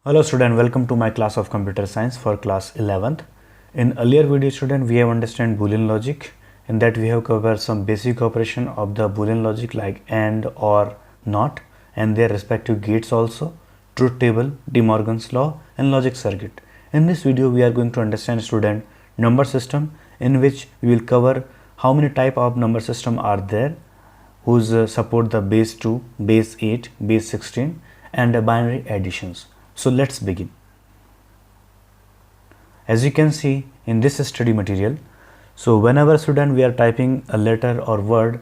Hello student, welcome to my class of computer science for class 11th. In earlier video student, we have understand Boolean logic. In that we have covered some basic operation of the Boolean logic like AND, OR, NOT and their respective gates also, truth table, De Morgan's law and logic circuit. In this video we are going to understand student number system, in which we will cover how many type of number system are there whose support the base 2, base 8, base 16 and binary additions. So let's begin. As you can see in this study material, so whenever student we are typing a letter or word,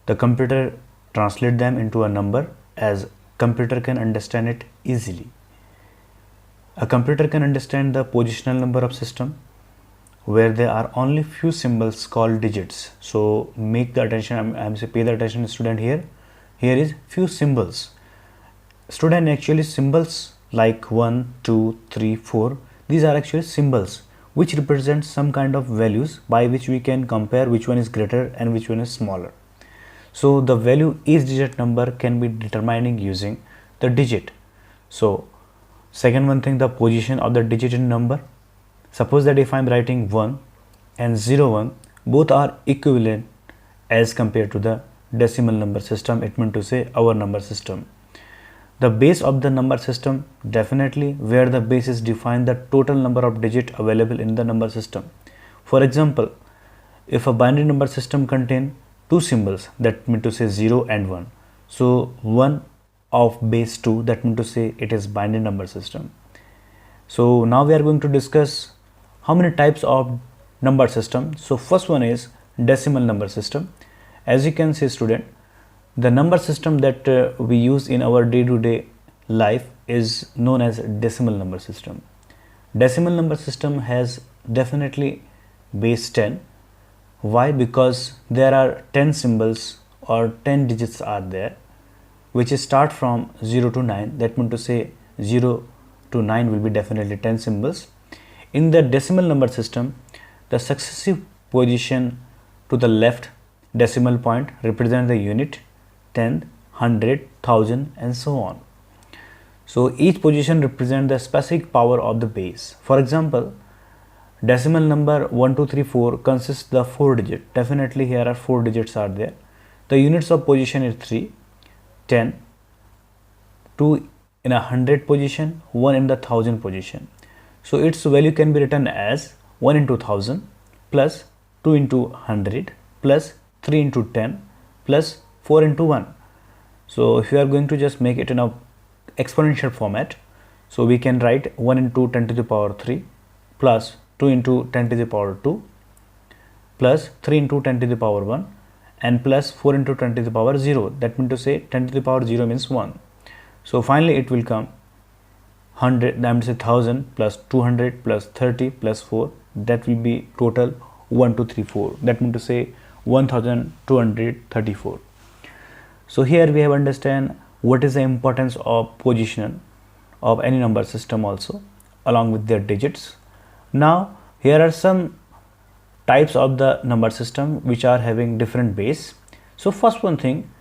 the computer translate them into a number as computer can understand it easily. A computer can understand the positional number of system where there are only few symbols called digits. So make the attention, I am say pay the attention student here. Here is few symbols. Student, actually symbols like 1, 2, 3, 4, these are actually symbols which represent some kind of values by which we can compare which one is greater and which one is smaller. So the value each digit number can be determining using the digit. So second one thing, the position of the digit in number. Suppose that if I am writing 1 and 01, both are equivalent as compared to the decimal number system, it meant to say our number system. The base of the number system, definitely where the base is defined the total number of digits available in the number system. For example, if a binary number system contain two symbols, that means to say 0 and 1. So 1 of base 2, that means to say it is binary number system. So now we are going to discuss how many types of number system. So first one is decimal number system. As you can see student, the number system that we use in our day-to-day life is known as decimal number system. Decimal number system has definitely base 10. Why? Because there are 10 symbols or 10 digits are there which start from 0 to 9. That means to say 0 to 9 will be definitely 10 symbols. In the decimal number system, the successive position to the left decimal point represent the unit, 10, 100, 1000 and so on. So each position represents the specific power of the base. For example, decimal number 1, 2, 3, 4 consists the 4 digit. Definitely here are 4 digits are there. The units of position is 3, 10, 2 in a 100 position, 1 in the 1000 position. So its value can be written as 1 into 1000 plus 2 into 100 plus 3 into 10 plus 4 into 1. So if you are going to just make it in a exponential format, so we can write 1 into 10 to the power 3 plus 2 into 10 to the power 2 plus 3 into 10 to the power 1 and plus 4 into 10 to the power 0. That means to say 10 to the power 0 means 1. So finally it will come 100, that means 1000 plus 200 plus 30 plus 4, that will be total 1234. That means to say 1234. So here we have understand what is the importance of position of any number system also along with their digits. Now here are some types of the number system which are having different base. So first one thing,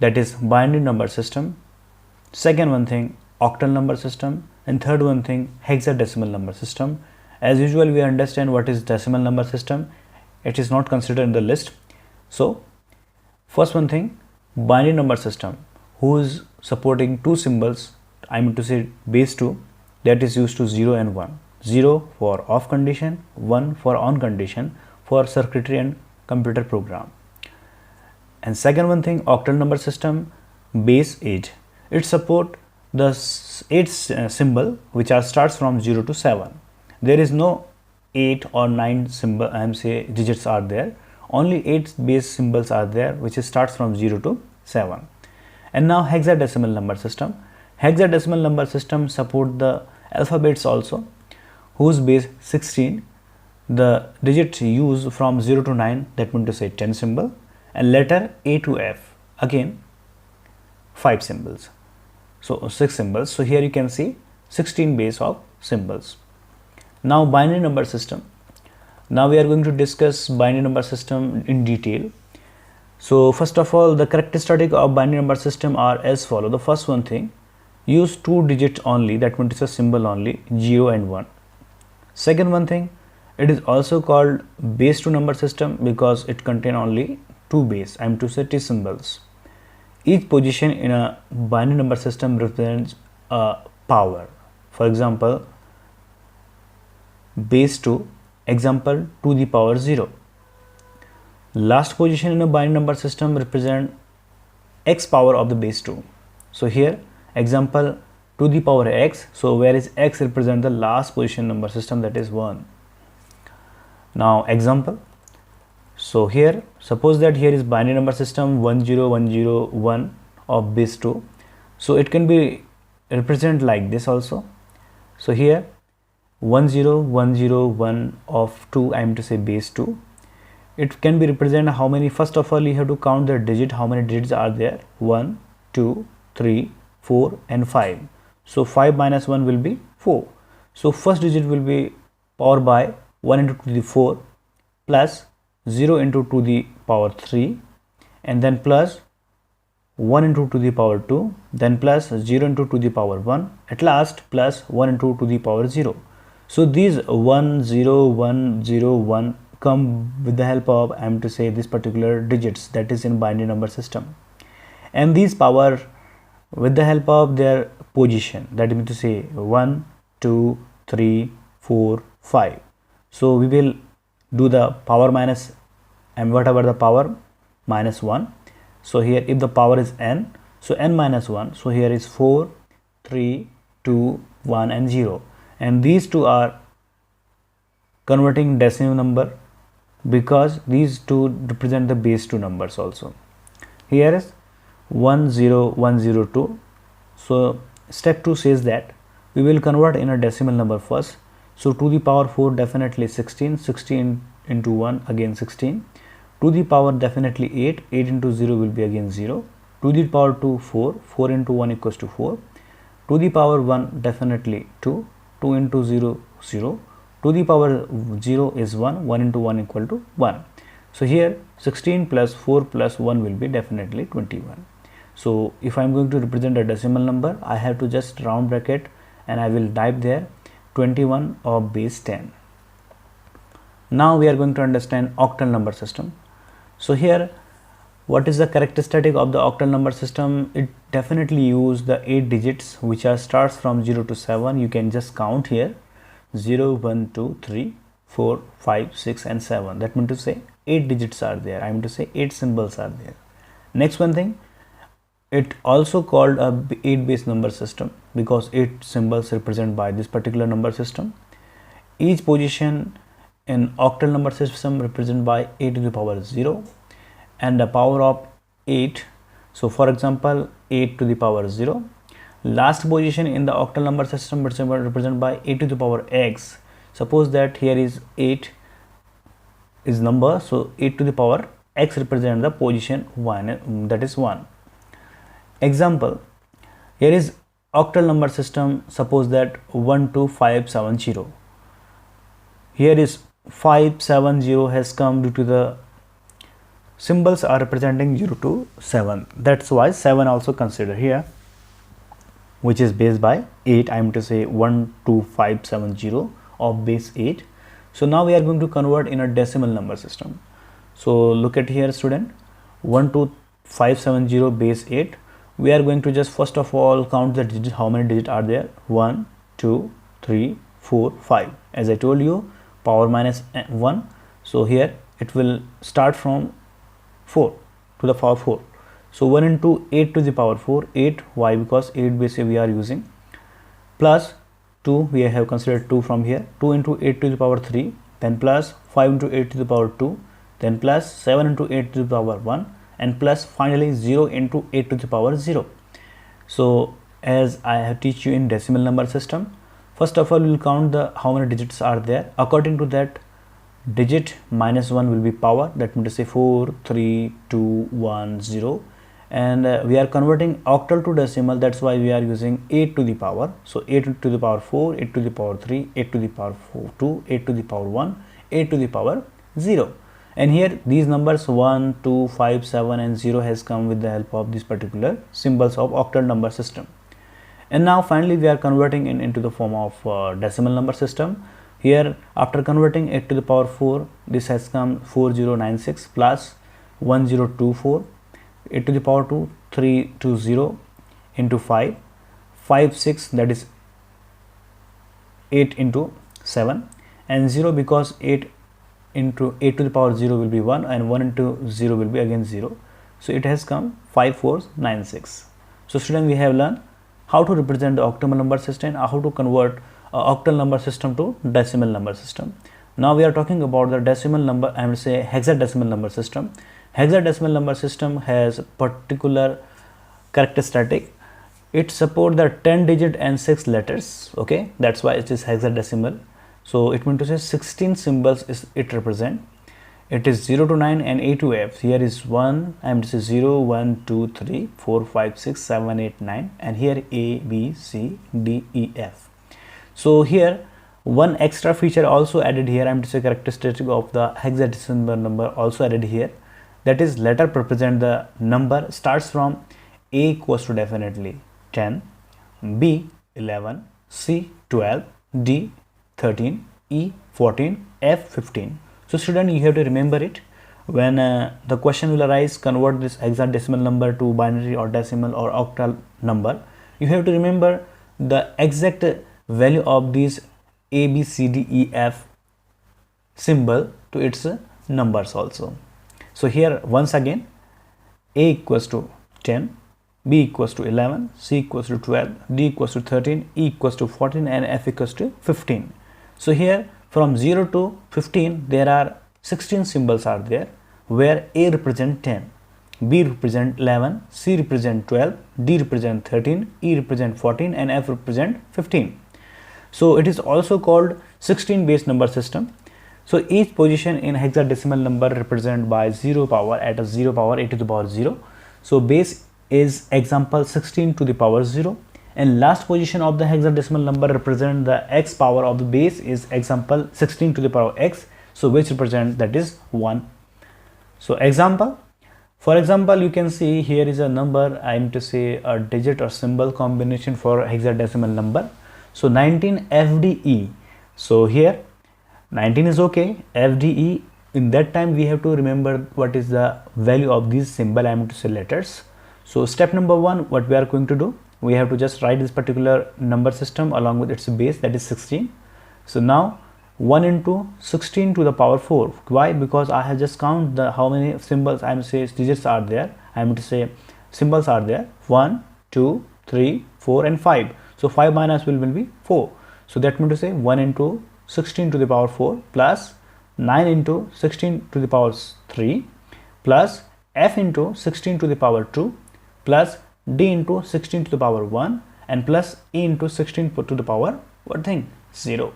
that is binary number system. Second one thing, octal number system, and third one thing, hexadecimal number system. As usual we understand what is decimal number system. It is not considered in the list. So first one thing, binary number system who is supporting two symbols, I mean to say base 2, that is used to 0 and 1. 0 for off condition, 1 for on condition for circuitry and computer program. And second one thing, octal number system, base 8. It support the 8 symbol which are starts from 0 to 7. There is no 8 or 9 symbol, I am say digits are there. Only 8 base symbols are there which starts from 0 to 7. And now hexadecimal number system. Hexadecimal number system support the alphabets also, whose base 16. The digits used from 0 to 9, that means to say 10 symbol, and letter A to F, again 5 symbols. So 6 symbols. So here you can see 16 base of symbols. Now binary number system. Now we are going to discuss binary number system in detail. So first of all, the characteristic of binary number system are as follow. The first one thing, use 2 digits only, that means it's a symbol only, 0 and 1. Second one thing, it is also called base 2 number system because it contain only 2 base, I am to say T symbols. Each position in a binary number system represents a power. For example, base 2, example 2 the power 0. Last position in a binary number system represent x power of the base 2. So here example 2 the power x, so where is x represent the last position number system, that is 1. Now example, so here suppose that here is binary number system 10101 of base 2, so it can be represent like this also. So here 10101 of 2, I am to say base 2, it can be represent how many. First of all you have to count the digit, how many digits are there, 1 2 3 4 and 5. So 5 minus 1 will be 4. So first digit will be powered by 1 into 2 to the 4 plus 0 into 2 to the power 3 and then plus 1 into 2 to the power 2, then plus 0 into 2 to the power 1, at last plus 1 into 2 to the power 0. So these 1 0 1 0 1 come with the help of, I am to say, this particular digits, that is in binary number system, and these power with the help of their position, that means to say 1 2 3 4 5. So we will do the power minus and whatever the power minus 1. So here if the power is n, so n minus 1, so here is 4 3 2 1 and 0, and these two are converting decimal number because these two represent the base 2 numbers also. Here is 10102. So step 2 says that we will convert in a decimal number first. So 2 the power 4 definitely 16, 16 into 1 again 16, 2 the power definitely 8, 8 into 0 will be again 0, 2 the power 2 4, 4 into 1 equals to 4, 2 the power 1 definitely 2, 2 into 0 0, 2 the power 0 is 1, 1 into 1 equal to 1. So here 16 plus 4 plus 1 will be definitely 21. So if I am going to represent a decimal number, I have to just round bracket and I will type there 21 of base 10. Now we are going to understand octal number system. So here what is the characteristic of the octal number system? It definitely use the 8 digits which are starts from 0 to 7. You can just count here 0 1 2 3 4 5 6 and 7. That means to say 8 digits are there. I mean to say 8 symbols are there. Next one thing, it also called a 8 base number system because 8 symbols represent by this particular number system. Each position in octal number system represented by 8 to the power 0 and the power of 8. So for example 8 to the power 0. Last position in the octal number system represented by 8 to the power x. Suppose that here is 8 is number, so 8 to the power x represent the position 1, that is 1. Example, here is octal number system, suppose that 12570. Here is 570 has come due to the symbols are representing 0 to 7. That's why 7 also consider here, which is based by 8. I am to say 12570 of base 8. So now we are going to convert in a decimal number system. So look at here student, 12570 base 8. We are going to just first of all count the digits, how many digits are there, 1 2 3 4 5. As I told you, power minus 1, so here it will start from 4 to the power 4. So 1 into 8 to the power 4, 8. Why? Because 8 base we are using, plus 2, we have considered 2 from here, 2 into 8 to the power 3, then plus 5 into 8 to the power 2, then plus 7 into 8 to the power 1, and plus finally 0 into 8 to the power 0. So as I have teach you in decimal number system, first of all we will count the how many digits are there. According to that, digit minus 1 will be power, that means to say 4 3 2 1 0, and we are converting octal to decimal, that's why we are using 8 to the power. So 8 to the power 4, 8 to the power 3, 8 to the power 4, 2, 8 to the power 1, 8 to the power 0. And here these numbers 1 2 5 7 and 0 has come with the help of these particular symbols of octal number system. And now finally we are converting it into the form of decimal number system. Here after converting it to the power 4, this has come 4096 plus 1024, it to the power 2 320 into 5 6, that is 8 into 7, and 0 because 8 into 8 to the power 0 will be 1 and 1 into 0 will be again 0. So it has come 5496. So student, we have learned how to represent the octal number system, how to convert octal number system to decimal number system. Now we are talking about the decimal number, I will say hexadecimal number system. Hexadecimal number system has particular characteristic. It supports the 10 digit and 6 letters. Okay, that's why it is hexadecimal. So it means to say 16 symbols is it represent. It is 0 to 9 and A to F. Here is 1, I am to say 0 1 2 3 4 5 6 7 8 9, and here A B C D E F. So here one extra feature also added here, I am to say characteristic of the hexadecimal number also added here, that is letter represent the number starts from A equals to definitely 10, B 11, C 12, D 13, E 14, F 15. So student, you have to remember it. When the question will arise, convert this hexadecimal number to binary or decimal or octal number, you have to remember the exact value of these A, B, C, D, E, F symbol to its numbers also. So here once again, A equals to 10, B equals to 11, C equals to 12, D equals to 13, E equals to 14, and F equals to 15. So here from 0 to 15 there are 16 symbols are there, where A represent 10, B represent 11, C represent 12, D represent 13, E represent 14, and F represent 15. So it is also called 16 base number system. So each position in hexadecimal number represented by 0 power at a 0 power a to the power 0. So base is example 16 to the power 0, and last position of the hexadecimal number represent the x power of the base is example 16 to the power x, so which represent that is 1. So example, for example, you can see here is a number, I am to say a digit or symbol combination for hexadecimal number. So 19 FDE. So here 19 is okay, FDE, in that time we have to remember what is the value of these symbol, I am to say letters. So step number 1, what we are going to do, we have to just write this particular number system along with its base, that is 16. So now 1 into 16 to the power 4. Why? Because I have just count the how many symbols I am to say digits are there, I am to say symbols are there, 1 2 3 4 and 5. So 5 minus will be 4. So that means to say 1 into 16 to the power 4 plus 9 into 16 to the power 3 plus F into 16 to the power 2 plus D into 16 to the power 1 and plus E into 16 to the power what thing 0.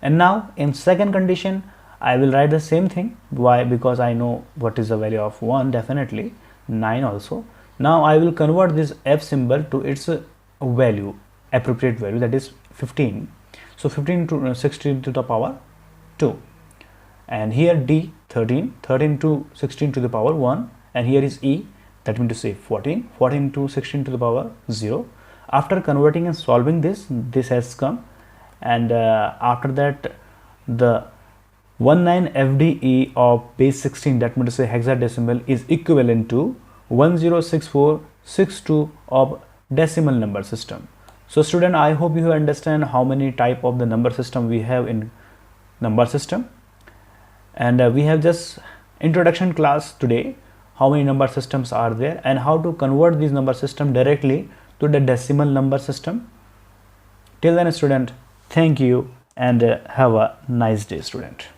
And now in second condition I will write the same thing. Why? Because I know what is the value of 1, definitely 9 also. Now I will convert this F symbol to its value, appropriate value, that is 15. So 15 to 16 to the power 2, and here D 13 to 16 to the power 1, and here is E, that means to say 14 to 16 to the power 0. After converting and solving this has come, and after that the 19 FDE of base 16, that means to say hexadecimal, is equivalent to 106462 of decimal number system. So student, I hope you understand how many type of the number system we have in number system, and we have just introduction class today, how many number systems are there and how to convert these number system directly to the decimal number system. Till then student, thank you and have a nice day student.